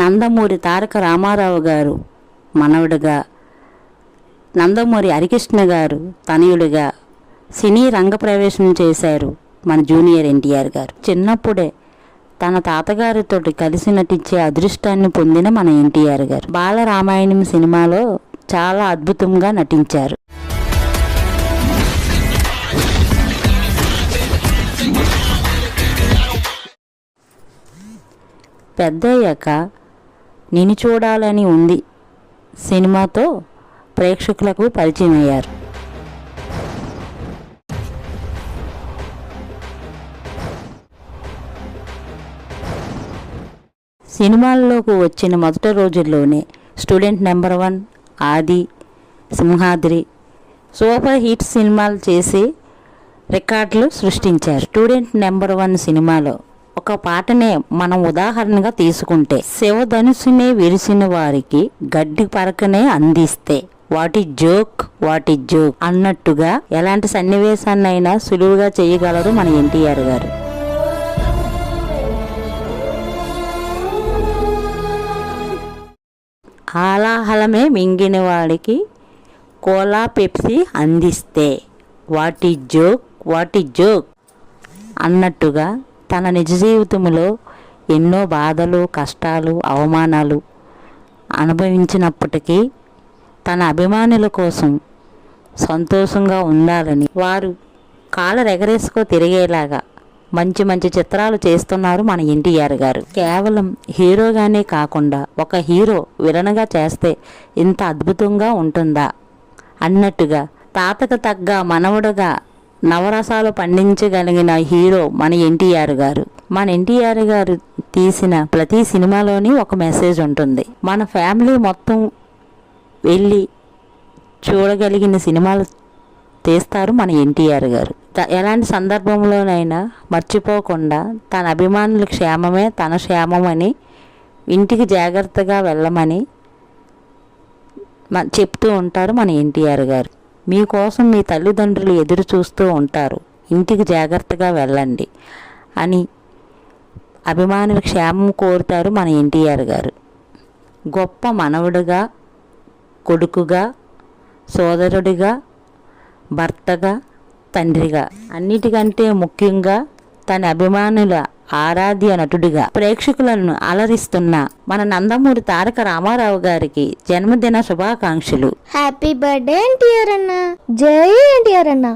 నందమూరి తారక రామారావు గారు మనవడుగా, నందమూరి హరికృష్ణ గారు తనయుడిగా సినీ రంగప్రవేశం చేశారు మన జూనియర్ ఎన్టీఆర్ గారు. చిన్నప్పుడే తన తాతగారితో కలిసి నటించే అదృష్టాన్ని పొందిన మన ఎన్టీఆర్ గారు బాలరామాయణం సినిమాలో చాలా అద్భుతంగా నటించారు. పెద్దయ్యాక నిన్ను చూడాలని ఉంది సినిమాతో ప్రేక్షకులకు పరిచయం అయ్యారు. సినిమాల్లోకి వచ్చిన మొదటి రోజుల్లోనే స్టూడెంట్ నెంబర్ 1, ఆది, సింహాద్రి సూపర్ హిట్ సినిమాలు చేసి రికార్డులు సృష్టించారు. స్టూడెంట్ నెంబర్ 1 సినిమాలో ఒక పాటనే మనం ఉదాహరణగా తీసుకుంటే, శివధనుసునే విరిసిన వారికి గడ్డి పరకనే అందిస్తే వాట్ ఈజ్ జోక్ అన్నట్టుగా ఎలాంటి సన్నివేశాన్నైనా సులువుగా చేయగలరు మన ఎన్టీఆర్ గారు. ఆలాహలమే మింగిన వాడికి కోలా పెప్సీ అందిస్తే వాట్ ఈజ్ జోక్ అన్నట్టుగా తన నిజ జీవితంలో ఎన్నో బాధలు, కష్టాలు, అవమానాలు అనుభవించినప్పటికీ తన అభిమానుల కోసం సంతోషంగా ఉండాలని వారు కాళ్ళ ఎగరేసుకో తిరిగేలాగా మంచి మంచి చిత్రాలు చేస్తున్నారు మన ఎన్టీఆర్ గారు. కేవలం హీరోగానే కాకుండా ఒక హీరో విలన్గా చేస్తే ఇంత అద్భుతంగా ఉంటుందా అన్నట్టుగా తాతకు తగ్గ మనవడుగా నవరసాలు పండించగలిగిన హీరో మన ఎన్టీఆర్ గారు. మన ఎన్టీఆర్ గారు తీసిన ప్రతి సినిమాలోని ఒక మెసేజ్ ఉంటుంది. మన ఫ్యామిలీ మొత్తం వెళ్ళి చూడగలిగిన సినిమాలు తీస్తారు మన ఎన్టీఆర్ గారు. ఎలాంటి సందర్భంలోనైనా మర్చిపోకుండా తన అభిమానుల క్షేమమే తన క్షేమమని, ఇంటికి జాగ్రత్తగా వెళ్ళమని చెప్తూ ఉంటారు మన ఎన్టీఆర్ గారు. మీకోసం మీ తల్లిదండ్రులు ఎదురు చూస్తూ ఉంటారు, ఇంటికి జాగ్రత్తగా వెళ్ళండి అని అభిమానుల క్షేమం కోరుతారు మన ఎన్టీఆర్ గారు. గొప్ప మనవడుగా, కొడుకుగా, సోదరుడిగా, భర్తగా, తండ్రిగా, అన్నిటికంటే ముఖ్యంగా తన అభిమానుల ఆరాధ్య నటుడిగా ప్రేక్షకులను అలరిస్తున్న మన నందమూరి తారక రామారావు గారికి జన్మదిన శుభాకాంక్షలు. హ్యాపీ బర్త్డే ఎన్టీఆర్ అన్న. జై ఎన్టీఆర్ అన్న.